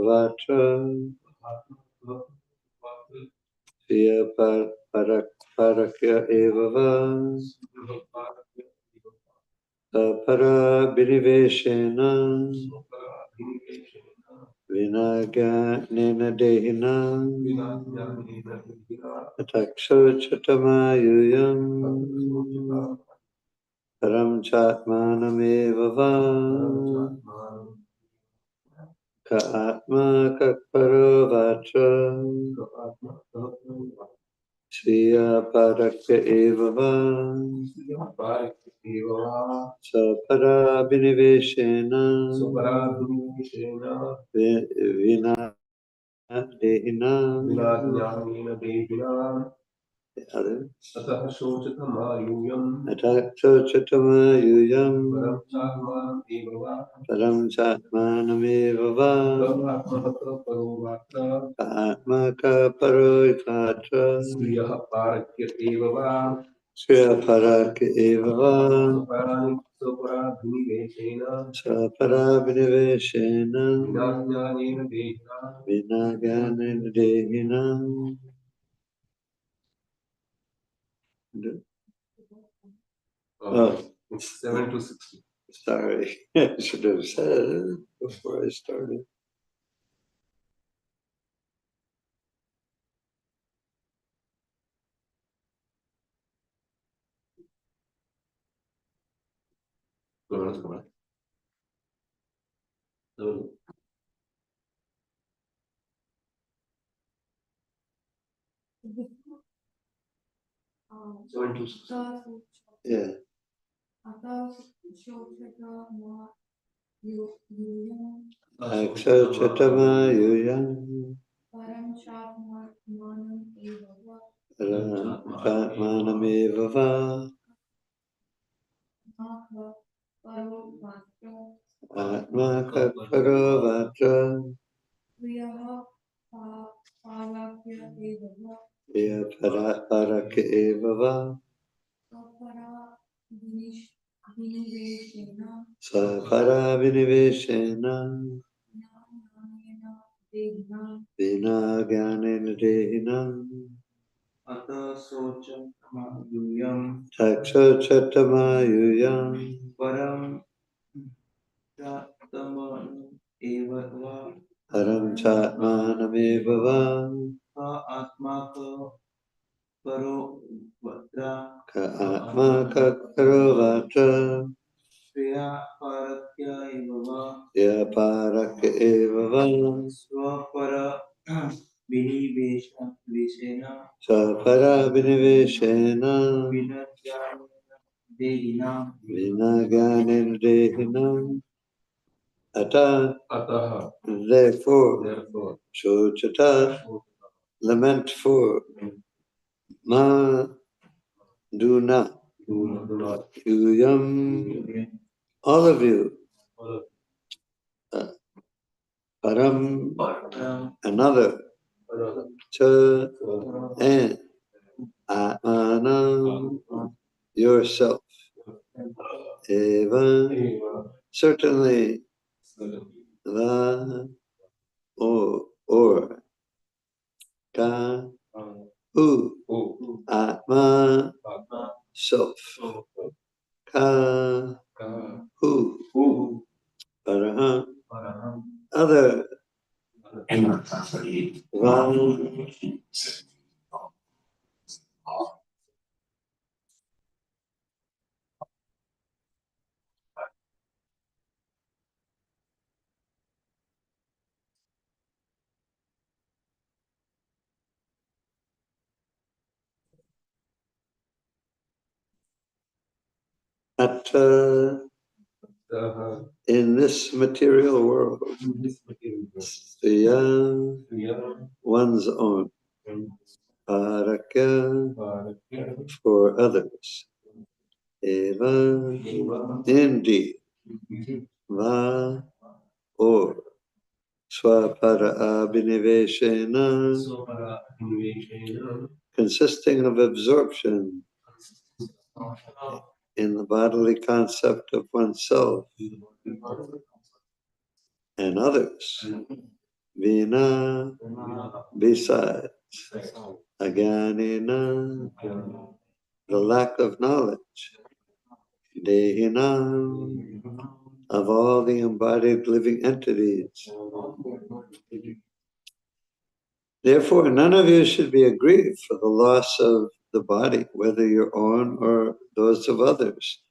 vatra Sriya parakya evava Sapara biniveshena Vinagyanena dehina Atakshachatamayuyam Param chatmanamevava Ka atma kakparo vatra Shriya parakya evava Sapara biniveshena Vinagyanena Atakshachatamayuyam Param chatmanamevava Atmaka paroikatra Sriya parakya evava Sapara biniveshena Vinagyanena dehina. Oh, it's 7 to 60. Sorry, I should have said it before I started. Yeah. Akshachatamayuyam Paramachatmanamevava Atmakakparovatra Parakya evava Sapara viniveshena Vinagyanena dehina Takshachatamayuyam Param chatmanamevava Ka atma kakkarovatra Sriya parakya evava Sapara biniveshena Vinagyanena dehina Therefore Shochata lament for Ma do not Yuyam all of you Param another Cha and Atmanam yourself Eva certainly La or Ka Who Atma self Ka Who Paraha other Vam Atta in this material world, one's own, parakya for others, eva indeed, va or swapara abhiniveshena consisting of absorption in the bodily concept of oneself and others. vina, besides, agyanina, the lack of knowledge, dehina, of all the embodied living entities. Therefore, none of you should be aggrieved for the loss of the body, whether your own or those of others.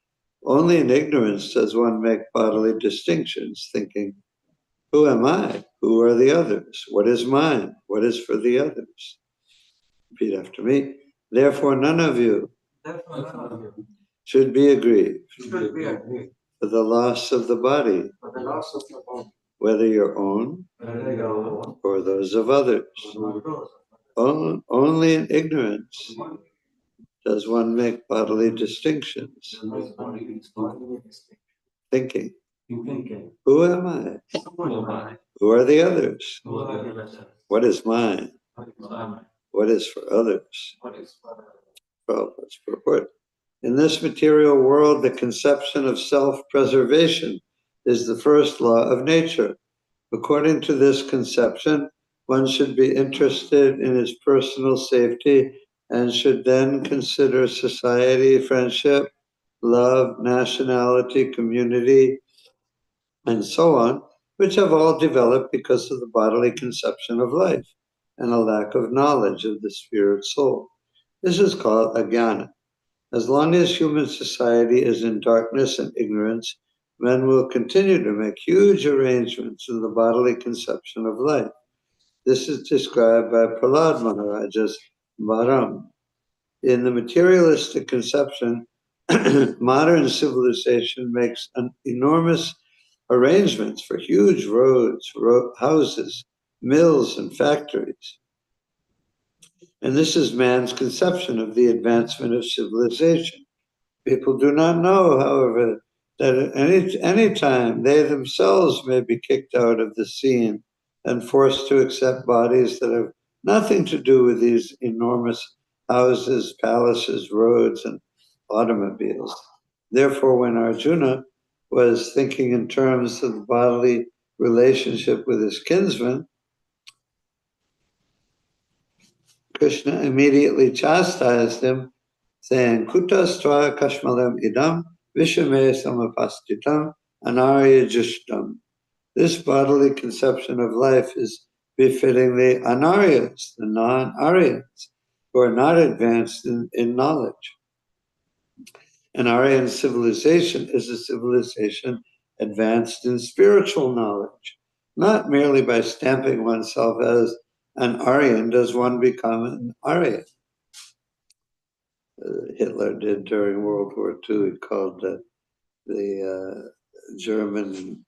Only in ignorance does one make bodily distinctions, thinking, who am I? Who are the others? What is mine? What is for the others? Repeat after me. Therefore, none of you should be aggrieved for the loss of the body, whether your own or those of others. Only in ignorance does one make bodily distinctions, thinking, who am I? Who are the others? What is mine? What is for others? Prabhupada's purport. In this material world, the conception of self-preservation is the first law of nature. According to this conception, one should be interested in his personal safety and should then consider society, friendship, love, nationality, community, and so on, which have all developed because of the bodily conception of life and a lack of knowledge of the spirit soul. This is called ajnana. As long as human society is in darkness and ignorance, men will continue to make huge arrangements in the bodily conception of life. This is described by Prahlad Maharaj's Varam. In the materialistic conception, modern civilization makes an enormous arrangements for huge roads, houses, mills, and factories. And this is man's conception of the advancement of civilization. People do not know, however, that at any time they themselves may be kicked out of the scene and forced to accept bodies that have nothing to do with these enormous houses, palaces, roads, and automobiles. Therefore, when Arjuna was thinking in terms of the bodily relationship with his kinsman, Krishna immediately chastised him, saying, Kutastra kashmalam idam vishame samapastitam anarya jushtam. This bodily conception of life is befitting the anaryas, the non-Aryans, who are not advanced in knowledge. An Aryan civilization is a civilization advanced in spiritual knowledge. Not merely by stamping oneself as an Aryan does one become an Aryan. Hitler did during World War II. He called the German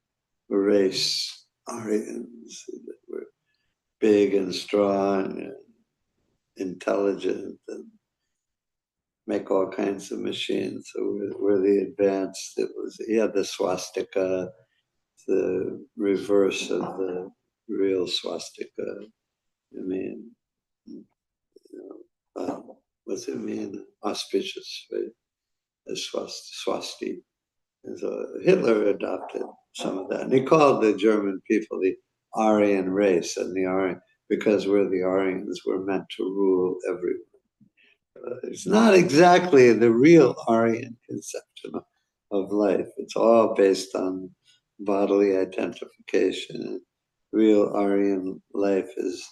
race Aryans, that were big and strong and intelligent and make all kinds of machines. So we're the advanced. He had the swastika, the reverse of the real swastika. I mean, what's it mean? Auspicious, right? A swasti. And so Hitler adopted some of that. And he called the German people the Aryan race, and the Aryan, because we're the Aryans, we're meant to rule everyone. It's not exactly the real Aryan conception of life. It's all based on bodily identification. Real Aryan life is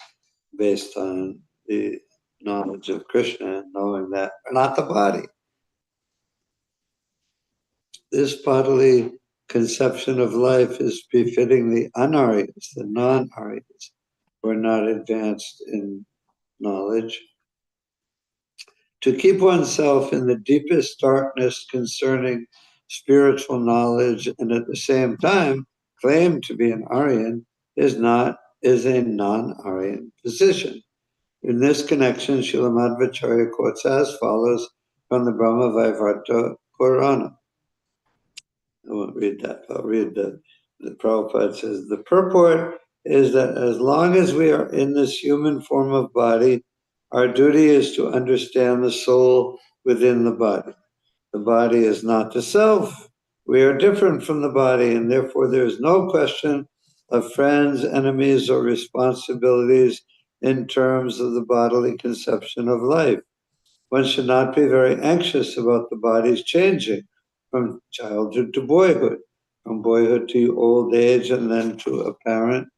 based on the knowledge of Krishna and knowing that we're not the body. This bodily conception of life is befitting the unaryans, the non-Aryans, who are not advanced in knowledge. To keep oneself in the deepest darkness concerning spiritual knowledge and at the same time claim to be an Aryan is a non-Aryan position. In this connection, Srila Madhvacharya quotes as follows from the Brahma Vaivarta Purana. I won't read that. I'll read the Prabhupada says, the purport is that as long as we are in this human form of body, our duty is to understand the soul within the body. The body is not the self. We are different from the body, and therefore there is no question of friends, enemies, or responsibilities in terms of the bodily conception of life. One should not be very anxious about the body's changing from childhood to boyhood, from boyhood to old age, and then to apparent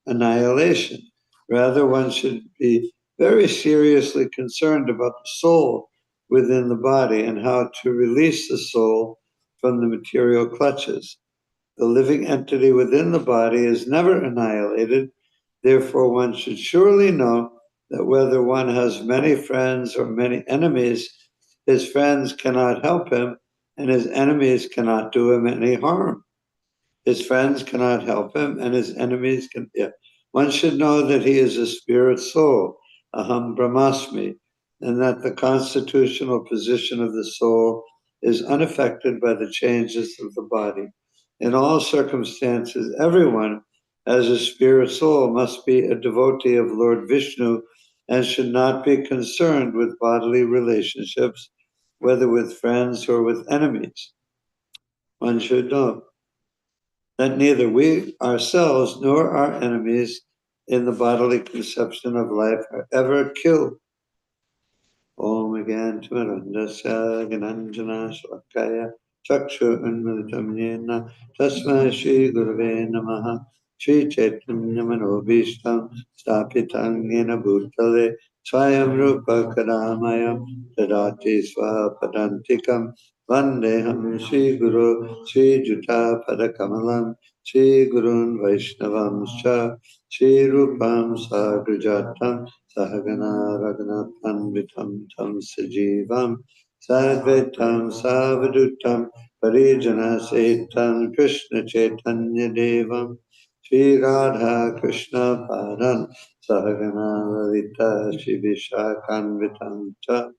annihilation. Rather, one should be very seriously concerned about the soul within the body and how to release the soul from the material clutches. The living entity within the body is never annihilated. Therefore, one should surely know that whether one has many friends or many enemies, his friends cannot help him and his enemies cannot do him any harm. His friends cannot help him and his enemies can. Yeah. One should know that he is a spirit soul, aham brahmasmi, and that the constitutional position of the soul is unaffected by the changes of the body. In all circumstances, everyone as a spirit soul must be a devotee of Lord Vishnu and should not be concerned with bodily relationships, whether with friends or with enemies. One should know that neither we ourselves nor our enemies in the bodily conception of life are ever killed. Om again Timarandasya Gananjana Shlakaya Chakshu Unmilitam Yena Tasma Shri Gurave Namaha Shri Chaitanya Manobhishtam Sthapitam Yena Bhutale Swayam Rupa Kadamayam Tadati Swapadantikam Vandeham Shri Guru Shri Juta Padakamalam Shri Gurun Vaishnavam Shri Rupam Sagrajatam Sahagana Raghunathanvitam Tam Sajivam Sadvaitam Savadutam Parijana Setam Krishna Chaitanya Devam Sri Radha Krishna Padan Sahagana Lalita Shri Vishakanvitam Cha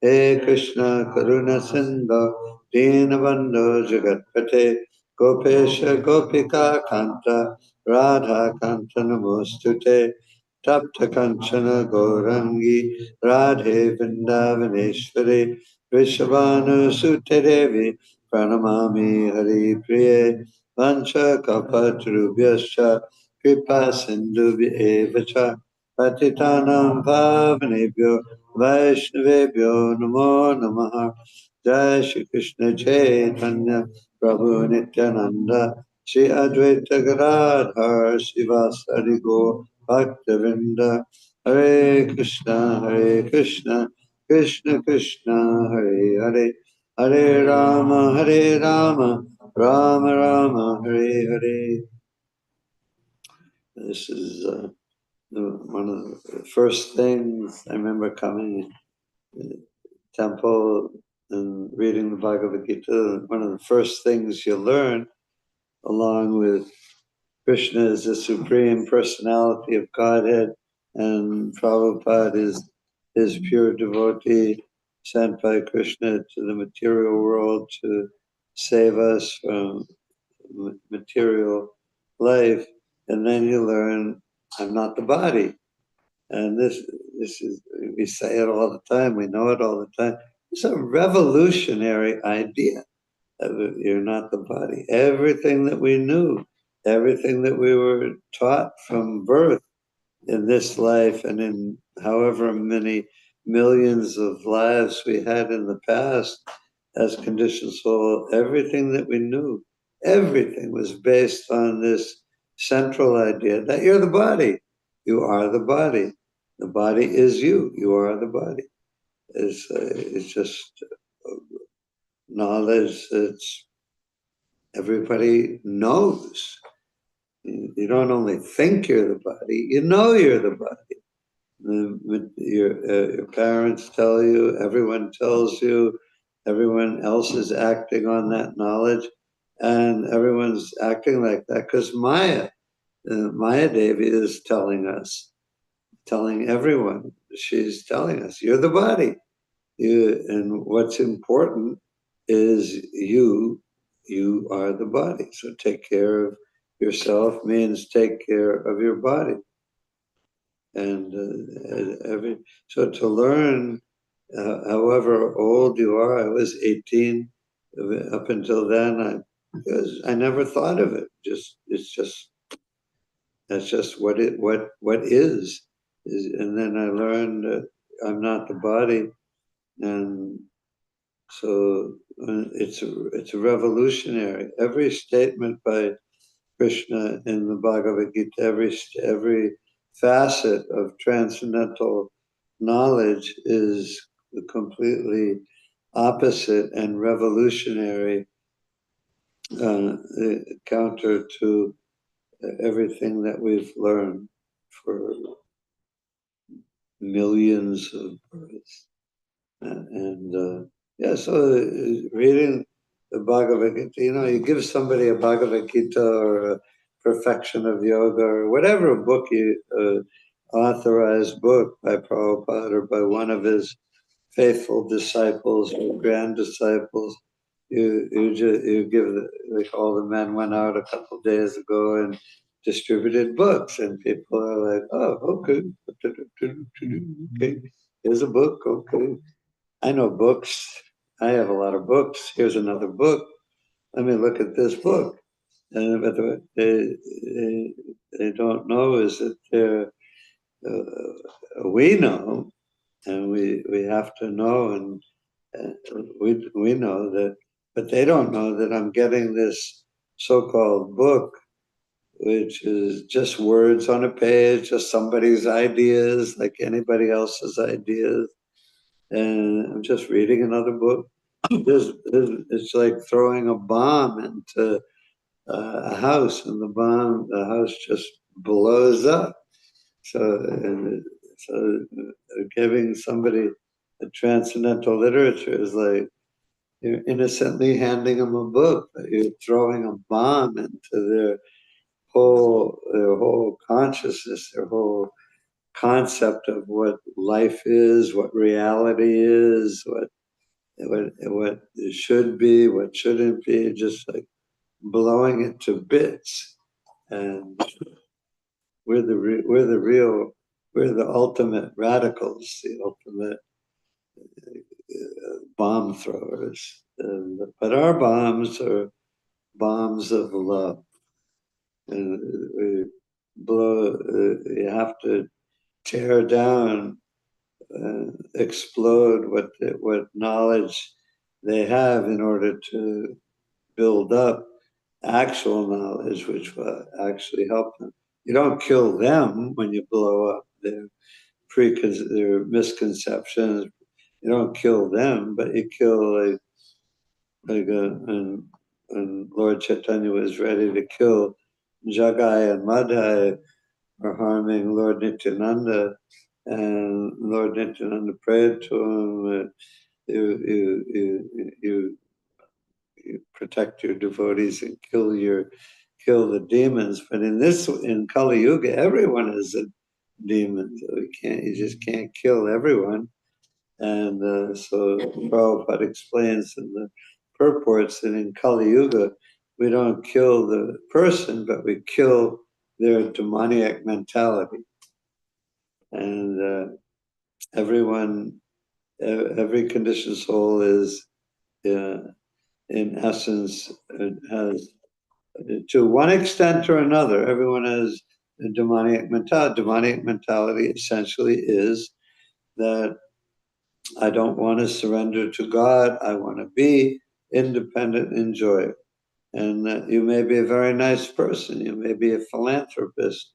He Krishna Karuna Sindhu Dinabandhu Jagatpate Gopesha Gopika Kanta Radha Kanta Namostute Tapta Kanchana Gaurangi Radhe Vrindavaneshwari Vrishabhanu Sute Devi Pranamami Hari Priye Vancha Kapatrubhyascha Kripa Sindhubhya Evacha Patitanam Pavanebhyo Vaishnavebhyo Namo Namaha Jai Shri Krishna Chaitanya Prabhu Nityananda Shri Advaita Gadadhar Sivasari Gaur Bhaktavinda Hare Krishna Krishna Krishna Hare Hare Hare Rama Rama Rama Hare Hare. This is one of the first things I remember coming in the temple and reading the Bhagavad Gita. One of the first things you learn, along with Krishna is the supreme personality of Godhead, and Prabhupada is his pure devotee sent by Krishna to the material world to save us from material life. And then you learn, I'm not the body. And this is, we say it all the time, we know it all the time. It's a revolutionary idea. You're not the body. Everything that we knew, everything that we were taught from birth in this life and in however many millions of lives we had in the past as conditioned soul, everything that we knew, everything was based on this central idea that you're the body. You are the body. The body is you. You are the body. It's just knowledge that's everybody knows. You don't only think you're the body, you know you're the body. Your parents tell you, everyone tells you, everyone else is acting on that knowledge, and everyone's acting like that because Maya Devi is telling us, telling everyone, she's telling us, you're the body. And what's important is you are the body. So take care of yourself means take care of your body. And so to learn, however old you are, I was 18 up until then. I never thought of it. It's just That's just what is. And then I learned that I'm not the body, and so it's a revolutionary. Every statement by Krishna in the Bhagavad Gita, every facet of transcendental knowledge is completely opposite and revolutionary, counter to everything that we've learned for millions of births. Yeah, so reading the Bhagavad Gita, you give somebody a Bhagavad Gita or a Perfection of Yoga or whatever book authorized book by Prabhupada or by one of his faithful disciples or grand disciples. You give like all the men went out a couple of days ago and distributed books, and people are like, oh, okay, okay, here's a book, okay. I know books. I have a lot of books. Here's another book. Let me look at this book. And but they don't know is that we know, and we have to know, and we know that, but they don't know that I'm getting this so-called book, which is just words on a page, just somebody's ideas, like anybody else's ideas. And I'm just reading another book. It's like throwing a bomb into a house, and the house just blows up. So giving somebody a transcendental literature is like you're innocently handing them a book, but you're throwing a bomb into their whole consciousness, their whole concept of what life is, what reality is, what it should be, what shouldn't be, just like blowing it to bits. And we're the ultimate radicals, the ultimate bomb throwers. But our bombs are bombs of love. And we you have to tear down, explode what knowledge they have in order to build up actual knowledge, which will actually help them. You don't kill them when you blow up their misconceptions. You don't kill them, but you kill and Lord Chaitanya was ready to kill Jagai and Madhai for harming Lord Nityananda, and Lord Nityananda prayed to him, you protect your devotees and kill the demons. But in Kali Yuga, everyone is a demon. So you just can't kill everyone. And so Prabhupada explains in the purports that in Kali Yuga, we don't kill the person, but we kill their demoniac mentality. And every conditioned soul is, in essence, has, to one extent or another, everyone has a demoniac mentality. Demoniac mentality essentially is that I don't want to surrender to God. I want to be independent and enjoy it. And you may be a very nice person. You may be a philanthropist,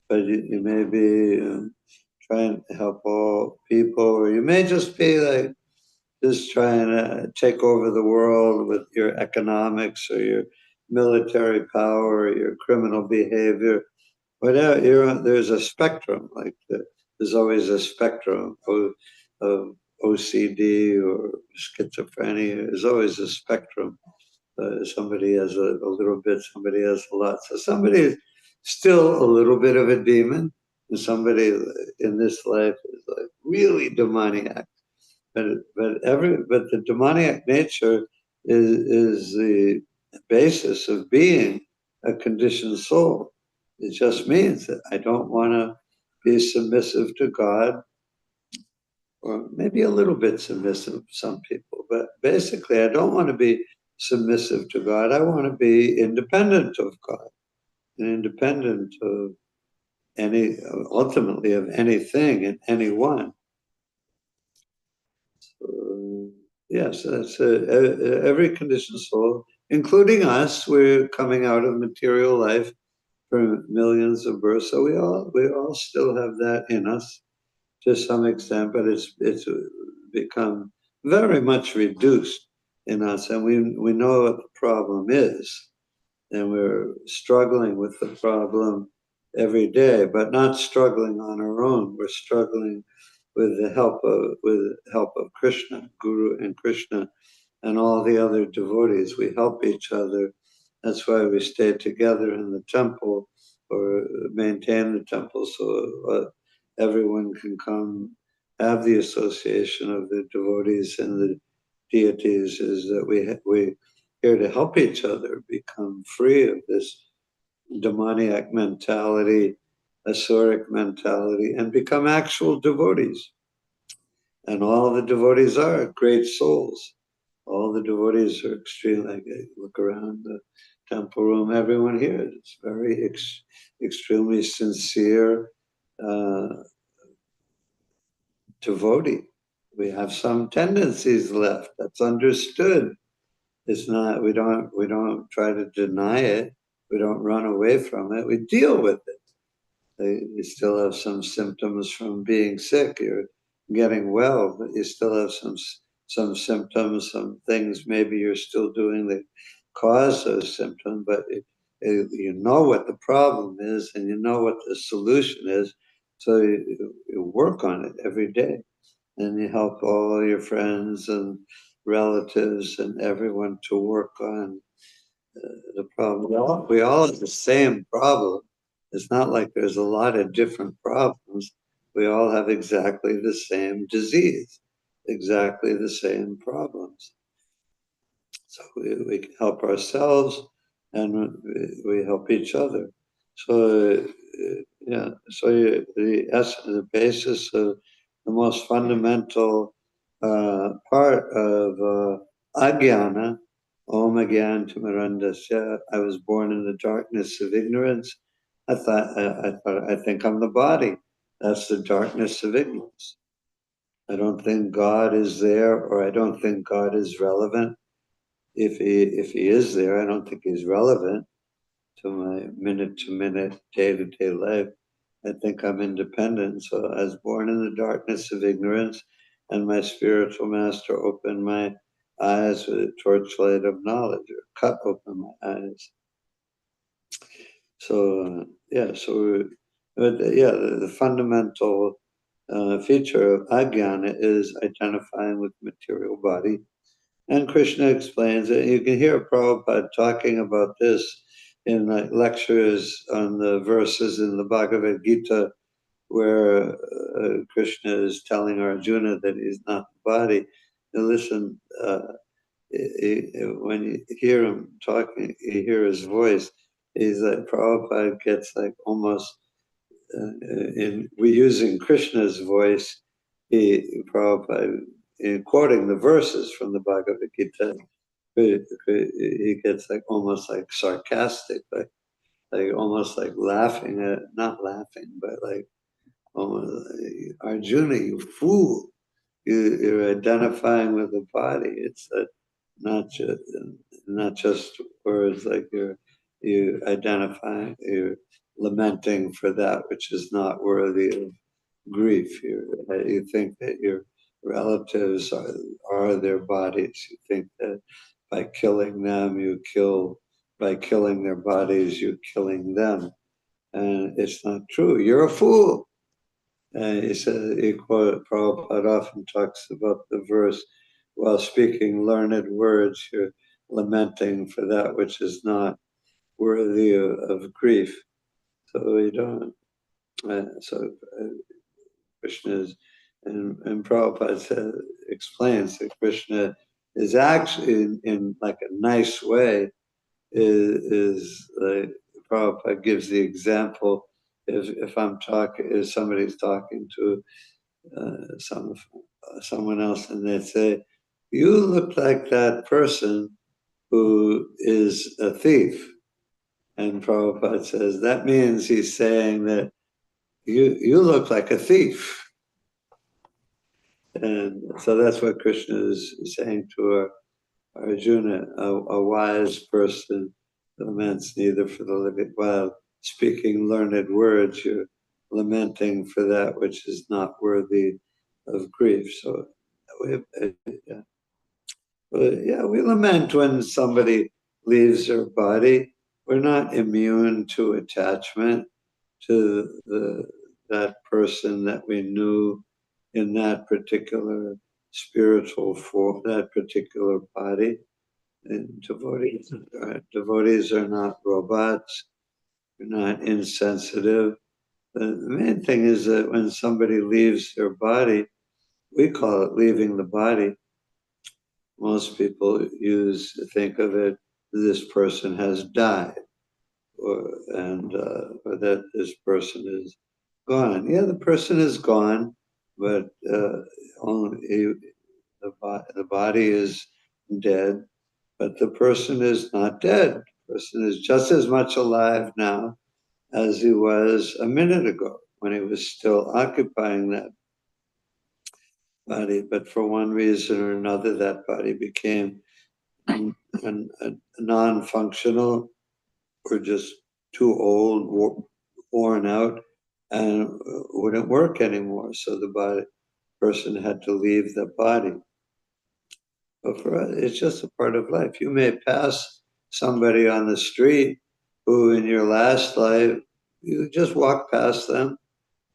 but you may be trying to help all people, or you may just be like just trying to take over the world with your economics or your military power or your criminal behavior. Whatever, there's a spectrum. There's always a spectrum of OCD or schizophrenia. There's always a spectrum. Somebody has a little bit, somebody has a lot. So somebody is still a little bit of a demon, and somebody in this life is like really demoniac. But the demoniac nature is the basis of being a conditioned soul. It just means that I don't want to be submissive to God, or maybe a little bit submissive, some people, but basically I don't want to be submissive to God. I want to be independent of God and independent of ultimately of anything and anyone. Yes, that's every conditioned soul, including us. We're coming out of material life for millions of births, so we all still have that in us to some extent, but it's become very much reduced in us, and we know what the problem is, and we're struggling with the problem every day, but not struggling on our own. We're struggling with the help of Krishna, Guru and Krishna, and all the other devotees. We help each other. That's why we stay together in the temple or maintain the temple, so everyone can come have the association of the devotees and the deities. Is that we here to help each other become free of this demoniac mentality, asuric mentality, and become actual devotees. And all the devotees are great souls. All the devotees are extremely, like, look around the temple room, everyone here is very extremely sincere devotee. We have some tendencies left. That's understood. It's not, we don't try to deny it. We don't run away from it. We deal with it. You still have some symptoms from being sick. You're getting well, but you still have some symptoms, some things maybe you're still doing that cause those symptoms, but you know what the problem is and you know what the solution is. So you work on it every day, and you help all your friends and relatives and everyone to work on the problem. We all have the same problem. It's not like there's a lot of different problems. We all have exactly the same disease, exactly the same problems. So we can help ourselves and we help each other. So, yeah, so the basis of the most fundamental part of Ajnana, Om Agyan Timirandasya, I was born in the darkness of ignorance. I think I'm the body. That's the darkness of ignorance. I don't think God is there, or I don't think God is relevant. If he is there, I don't think he's relevant to my minute to minute, day to day life. I think I'm independent. So I was born in the darkness of ignorance, and my spiritual master opened my eyes with a torchlight of knowledge, or cut open my eyes. So the fundamental feature of Ajnana is identifying with material body. And Krishna explains it. You can hear Prabhupada talking about this in lectures on the verses in the Bhagavad Gita, where Krishna is telling Arjuna that he's not the body. And listen, when you hear him talking, you hear his voice. He's like, Prabhupada gets like almost we're using Krishna's voice. Prabhupada, in quoting the verses from the Bhagavad Gita, he gets like almost like sarcastic, like almost like laughing at, not laughing, but like almost like, Arjuna, you fool! You're identifying with the body. It's not just words, like you identifying, you're lamenting for that which is not worthy of grief. You think that your relatives are their bodies. You think that by killing them, by killing their bodies, you're killing them. And it's not true. You're a fool. And Prabhupada often talks about the verse, while speaking learned words, you're lamenting for that which is not worthy of grief. So we don't. Krishna is, and Prabhupada explains that Krishna is actually in like a nice way, is like, Prabhupada gives the example, if I'm talking, if somebody's talking to someone else and they say, you look like that person who is a thief. And Prabhupada says, that means he's saying that you look like a thief. And so that's what Krishna is saying to Arjuna, a wise person laments neither for the living, while speaking learned words, you're lamenting for that which is not worthy of grief. So yeah. We lament when somebody leaves their body. We're not immune to attachment to that person that we knew in that particular spiritual form, that particular body. And devotees are not robots. They're not insensitive. The main thing is that when somebody leaves their body, we call it leaving the body. Most people think of it, this person has died, or that this person is gone. Yeah, the person is gone, but only the body is dead, but the person is not dead. The person is just as much alive now as he was a minute ago when he was still occupying that body. But for one reason or another, that body became non-functional or just too old, worn out, and wouldn't work anymore. So the person had to leave the body. But for us, it's just a part of life. You may pass somebody on the street who in your last life, you just walk past them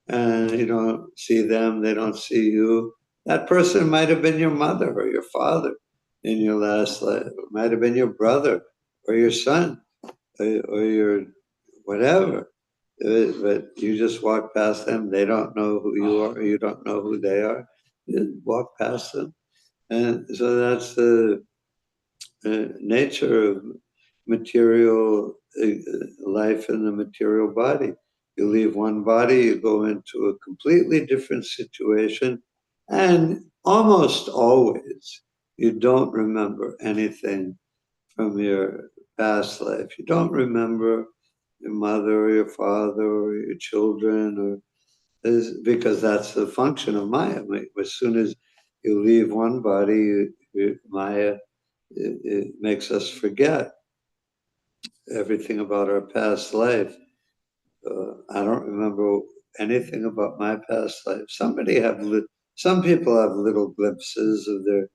and you don't see them, they don't see you. That person might have been your mother or your father in your last life. It might have been your brother or your son or your whatever. But you just walk past them. They don't know who you are. You don't know who they are. You walk past them. And so that's the nature of material life in the material body. You leave one body, you go into a completely different situation, and almost always you don't remember anything from your past life. You don't remember your mother or your father or your children, because that's the function of Maya. As soon as you leave one body, Maya it makes us forget everything about our past life. I don't remember anything about my past life. Some people have little glimpses of their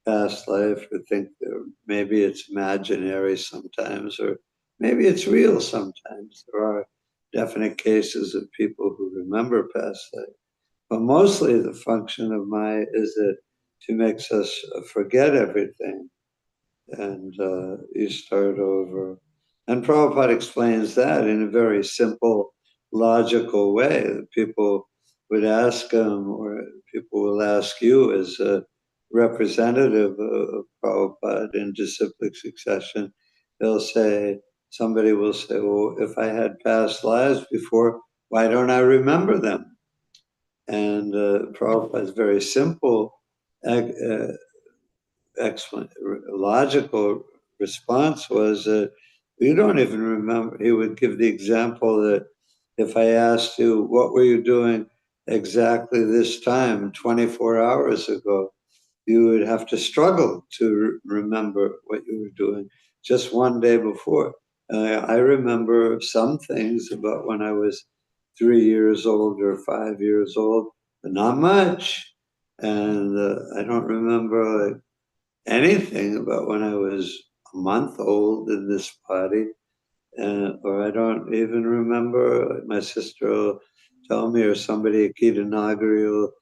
past life, or think maybe it's imaginary sometimes, or maybe it's real sometimes. There are definite cases of people who remember past life. But mostly the function of Maya is that she makes us forget everything, and you start over. And Prabhupada explains that in a very simple, logical way. People would ask him, or people will ask you as a representative of Prabhupada in disciplic succession, somebody will say, well, if I had past lives before, why don't I remember them? And Prabhupada's very simple logical response was that you don't even remember. He would give the example that if I asked you, what were you doing exactly this time, 24 hours ago, you would have to struggle to remember what you were doing just one day before. I remember some things about when I was 3 years old or 5 years old, but not much. And I don't remember anything about when I was a month old in this body, or I don't even remember. My sister will tell me, or somebody, Akita Nagari, will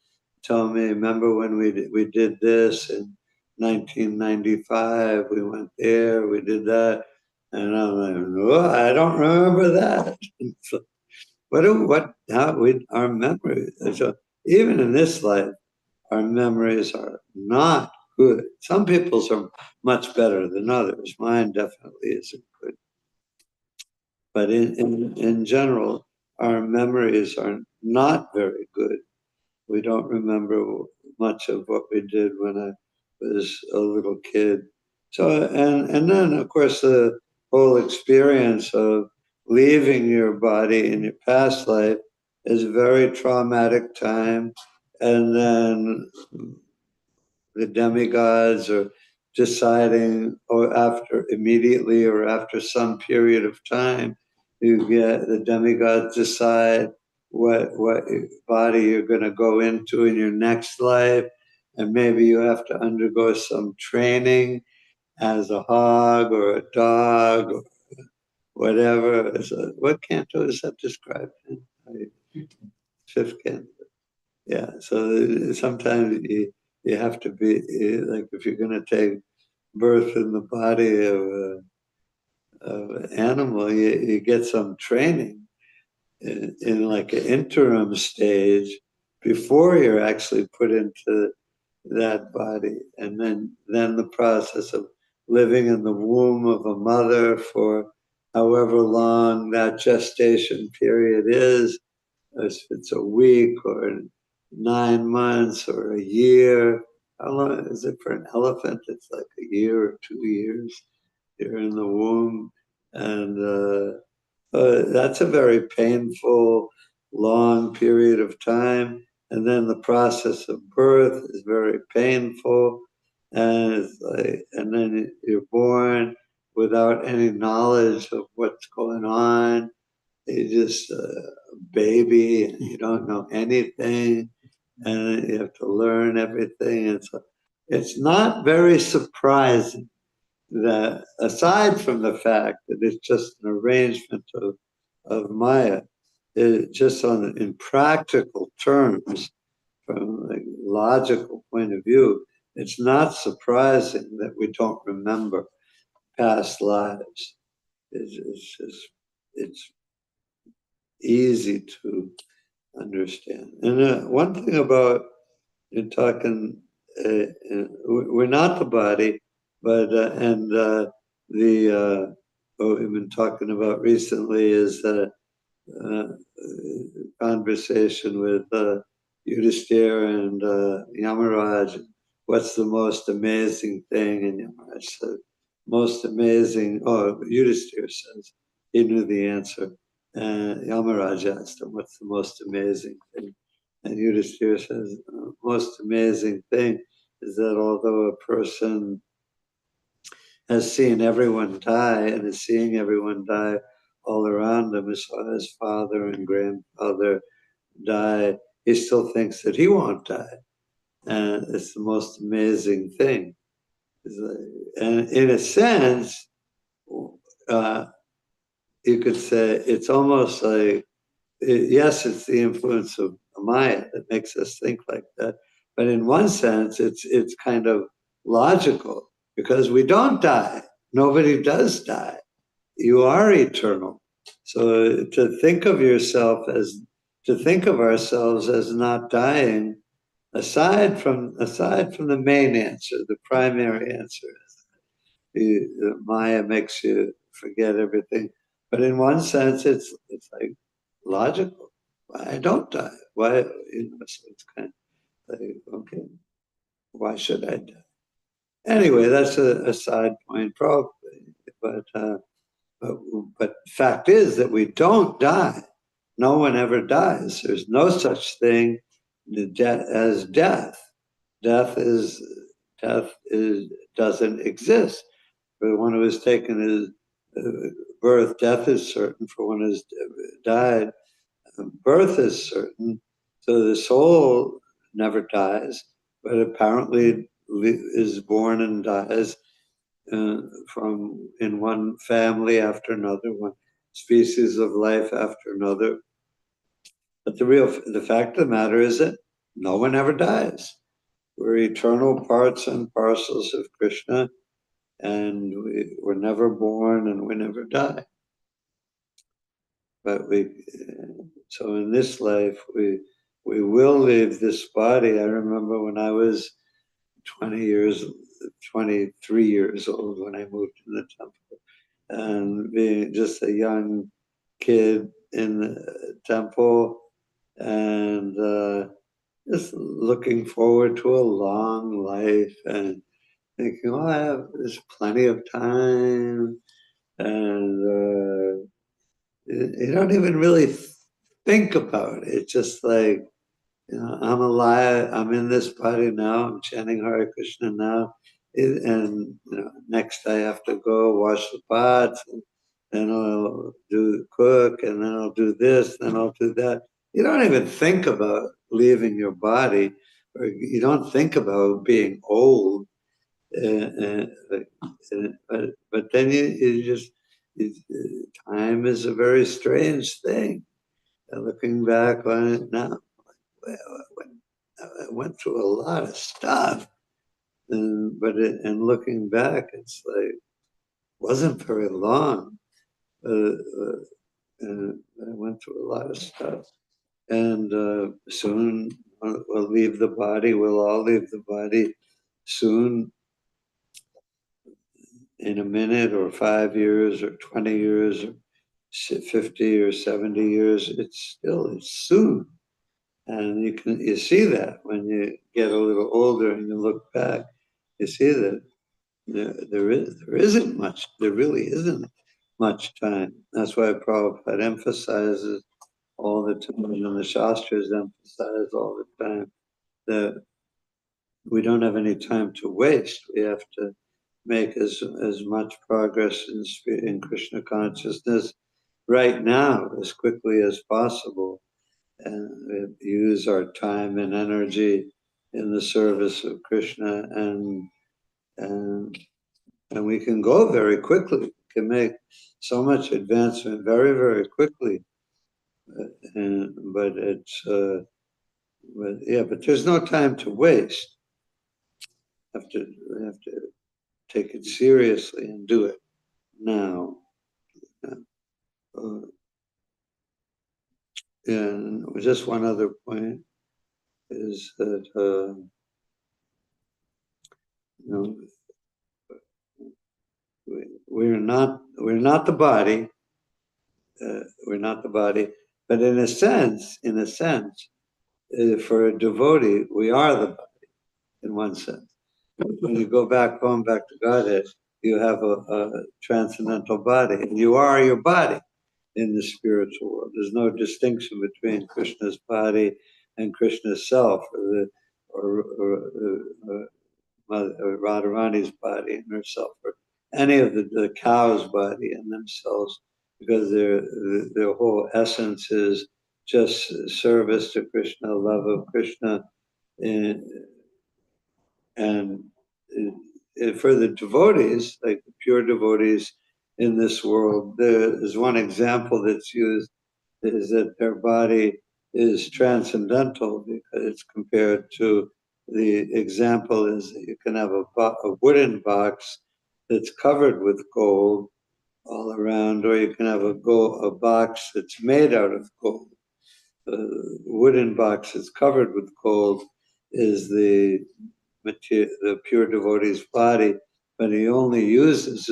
tell me, remember when we did this in 1995, we went there, we did that. And I'm like, no, I don't remember that. So our memory, so even in this life, our memories are not good. Some people's are much better than others. Mine definitely isn't good. But in general, our memories are not very good. We don't remember much of what we did when I was a little kid. So, and then, of course, the whole experience of leaving your body in your past life is a very traumatic time, and then the demigods are deciding, or after immediately or after some period of time, you get the demigods decide what body you're going to go into in your next life, and maybe you have to undergo some training as a hog or a dog or whatever. So what canto is that described in? Fifth canto. Yeah. So sometimes you have to be like, if you're going to take birth in the body of an animal, you get some training in like an interim stage before you're actually put into that body, and then the process of living in the womb of a mother for however long that gestation period is, if it's a week or 9 months or a year. How long is it for an elephant? It's like a year or 2 years. You're in the womb, and that's a very painful, long period of time. And then the process of birth is very painful, and it's like, and then you're born without any knowledge of what's going on. You're just a baby, and you don't know anything, and you have to learn everything. And so it's not very surprising that, aside from the fact that it's just an arrangement of Maya, it just in practical terms, from a logical point of view, it's not surprising that we don't remember past lives. It's easy to understand. And one thing about in talking, we're not the body, but what we've been talking about recently is conversation with Yudhisthira and Yamaraj. What's the most amazing thing? And Yamaraj said, most amazing, Yudhisthira says, he knew the answer. And Yamaraj asked him, what's the most amazing thing? And Yudhisthira says, most amazing thing is that although a person has seen everyone die and is seeing everyone die all around him, as far as father and grandfather die, he still thinks that he won't die. And it's the most amazing thing. And in a sense, you could say it's almost like, yes, it's the influence of Maya that makes us think like that. But in one sense, it's kind of logical, because we don't die. Nobody does die. You are eternal. So to think of ourselves as not dying, aside from the main answer, the primary answer is Maya makes you forget everything. But in one sense, it's like logical. I don't die. Why? So it's kind of like, okay, why should I die? Anyway, that's a side point, probably. But fact is that we don't die. No one ever dies. There's no such thing as death. Death doesn't exist. For one who has taken his birth, death is certain. For one who has died, birth is certain. So the soul never dies, but apparently is born and dies from in one family after another, one species of life after another. But the fact of the matter is that no one ever dies. We're eternal parts and parcels of Krishna, and we're never born and we never die. But so in this life, we will leave this body. I remember when I was 23 years old when I moved to the temple, and being just a young kid in the temple, and just looking forward to a long life and thinking, oh, there's plenty of time, and you don't even really think about it. It's just like, I'm alive, I'm in this body now, I'm chanting Hare Krishna now, and next I have to go wash the pots, and then I'll do cook, and then I'll do this, then I'll do that. You don't even think about leaving your body, or you don't think about being old. But then time is a very strange thing. And looking back on it now, I went through a lot of stuff, and looking back, it's like wasn't very long. And I went through a lot of stuff, and soon we'll leave the body. We'll all leave the body soon. In a minute, or 5 years, or 20 years, or 50 or 70 years, it's soon. And you see that when you get a little older and you look back, you see that there really isn't much time. That's why Prabhupada emphasizes all the time, and the Shastras emphasize all the time, that we don't have any time to waste. We have to make as much progress in Krishna consciousness right now as quickly as possible, and use our time and energy in the service of Krishna, and we can go very quickly. We can make so much advancement very, very quickly. But there's no time to waste. We have to take it seriously and do it now. And just one other point is that we're not the body. We're not the body, but in a sense, for a devotee, we are the body. In one sense, when you go back home, back to Godhead, you have a transcendental body, and you are your body in the spiritual world. There's no distinction between Krishna's body and Krishna's self, or Radharani's body and herself, or any of the cow's body and themselves, because their whole essence is just service to Krishna, love of Krishna, and for the devotees, like the pure devotees in this world, there is one example that's used, is that their body is transcendental, because it's compared to, the example is that you can have a wooden box that's covered with gold all around, or you can have a box that's made out of gold. The wooden box that's covered with gold is the pure devotee's body, but he only uses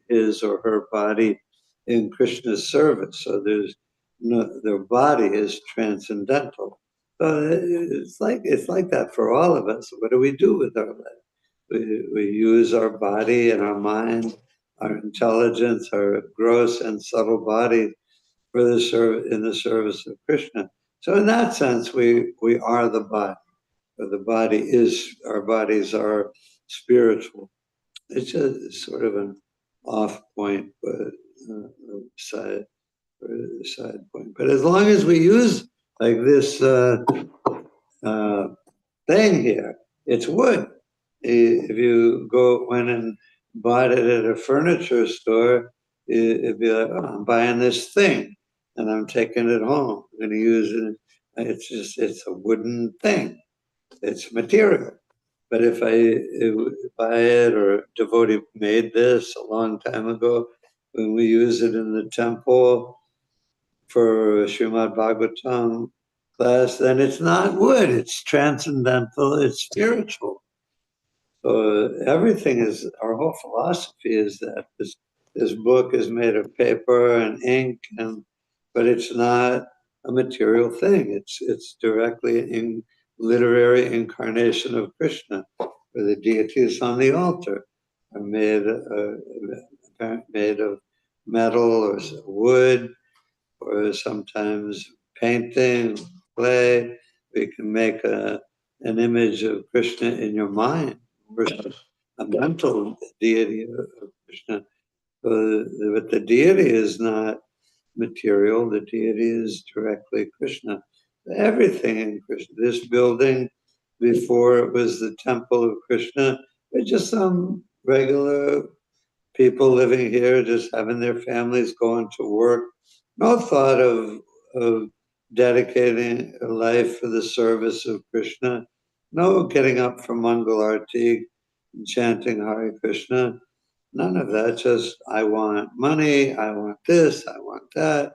his or her body in Krishna's service. So their body is transcendental. So it's like that for all of us. What do we do with our life? We use our body and our mind, our intelligence, our gross and subtle body in the service of Krishna. So in that sense, we are the body. Our bodies are spiritual. It's just sort of an off point, but side point. But as long as we use like this thing here, it's wood. If you went and bought it at a furniture store, it'd be like, oh, I'm buying this thing and I'm taking it home. I'm going to use it. It's a wooden thing. It's material. But if I buy it, or a devotee made this a long time ago, when we use it in the temple for Srimad Bhagavatam class, then it's not wood, it's transcendental, it's spiritual. So everything is, our whole philosophy is that this book is made of paper and ink, but it's not a material thing. It's directly in literary incarnation of Krishna, where the deities on the altar are made of metal or wood, or sometimes painting, clay. We can make an image of Krishna in your mind, a mental deity of Krishna. But the deity is not material. The deity is directly Krishna. Everything in Krishna. This building, before it was the temple of Krishna, they're just some regular people living here, just having their families going to work. No thought of dedicating a life for the service of Krishna. No getting up for Mangal Arati and chanting Hare Krishna. None of that. Just, I want money, I want this, I want that.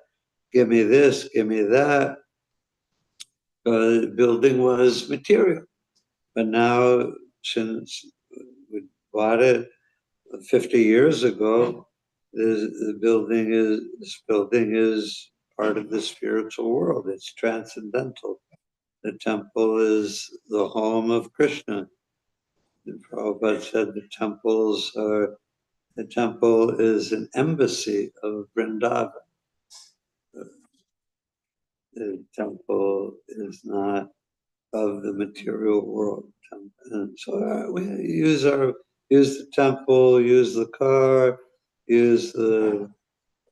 Give me this, give me that. The building was material. But now, since we bought it 50 years ago, this building is part of the spiritual world. It's transcendental. The temple is the home of Krishna. And Prabhupada said the temple is an embassy of Vrindavan. The temple is not of the material world. And so we use the temple, use the car, use the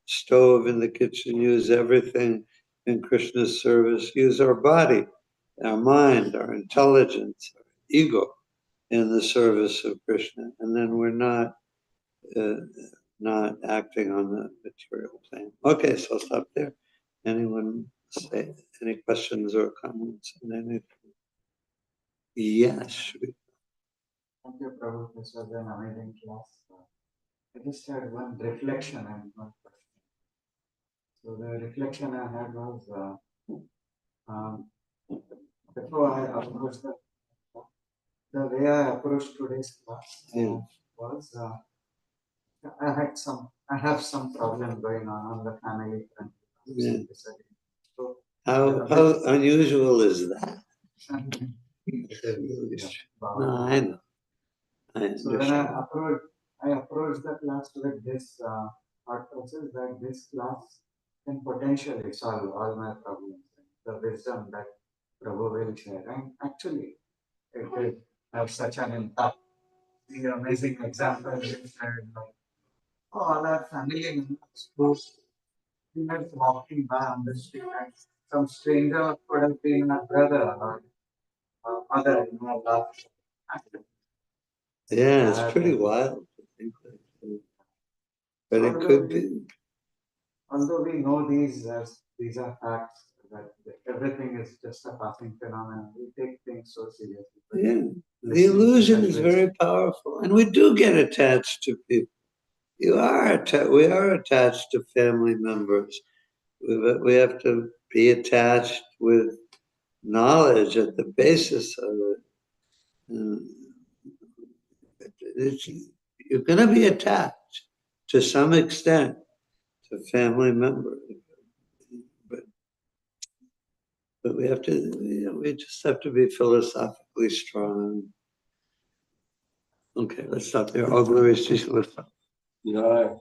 stove in the kitchen, use everything in Krishna's service, use our body, our mind, our intelligence, our ego in the service of Krishna. And then we're not acting on the material plane. Okay, so I'll stop there. Anyone say any questions or comments on anything? Yes. Thank you, Prabhu. This was an amazing class. I just had one reflection and one question. So the reflection I had was before I approached the way I approached today's class was I have some problem going on the family front. Yeah. So How unusual is that? No, I know. So when I approached the class with this thought process that this class can potentially solve all my problems. The wisdom that Prabhu will share. And actually, it will have such an impact. The amazing example you shared, like all our family members who were walking by on the street and some stranger could have been a brother or mother in my life. Yeah, it's pretty wild to think that. But it could be. Although we know these are facts, that everything is just a passing phenomenon, we take things so seriously. Yeah, the illusion is very powerful, and we do get attached to people. We are attached to family members. We have to be attached with knowledge at the basis of it. You're going to be attached to some extent to family members, but we have to, we just have to be philosophically strong. Okay, let's stop there. All glories to Krishna. Yeah.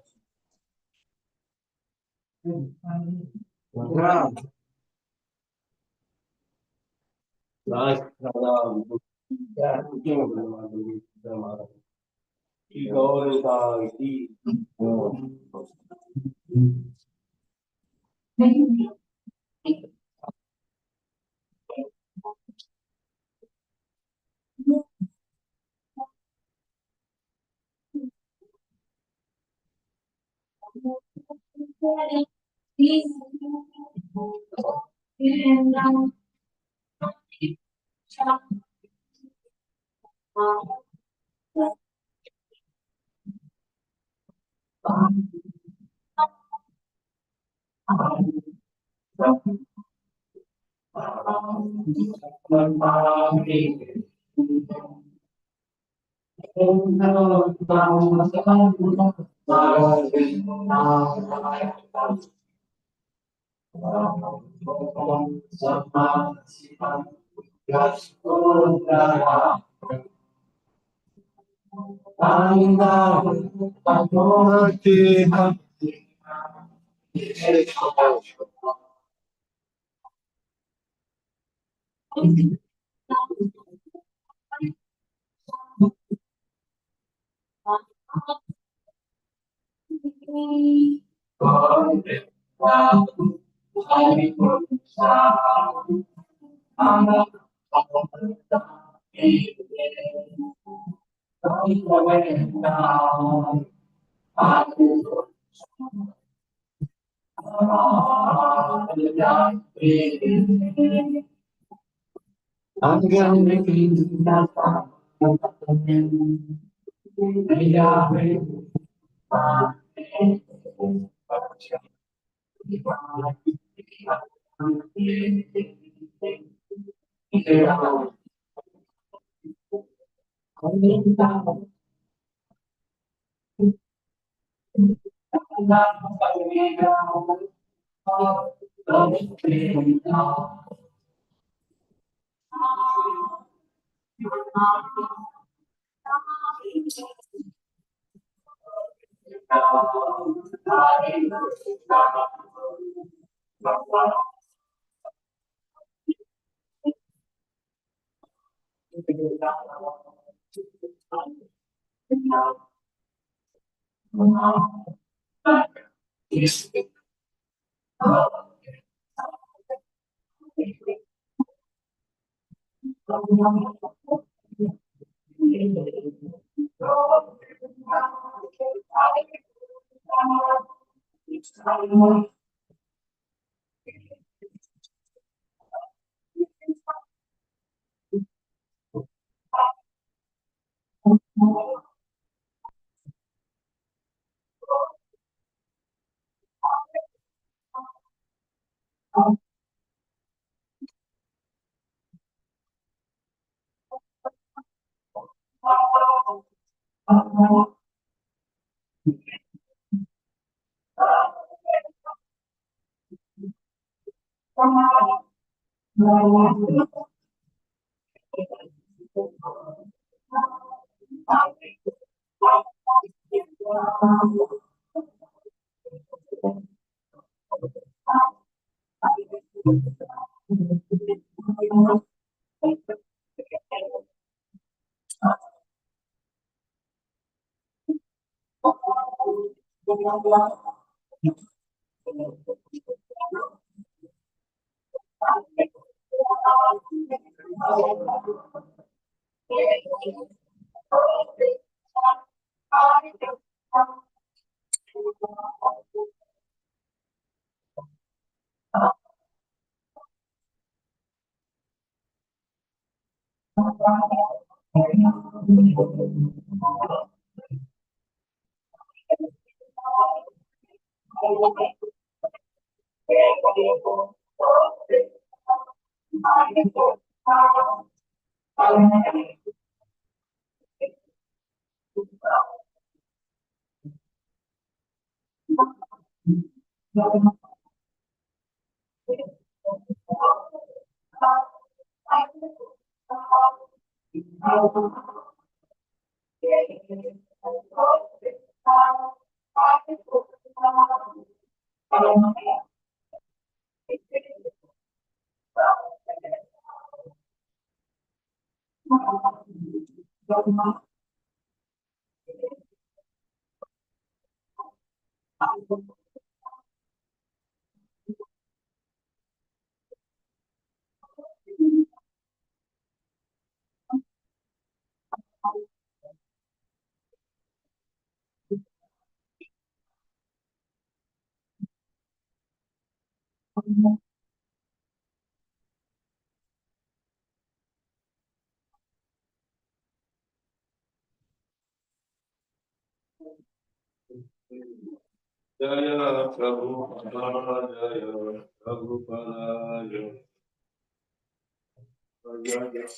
Jaya Prabhupada Jaya Prabhupada Jaya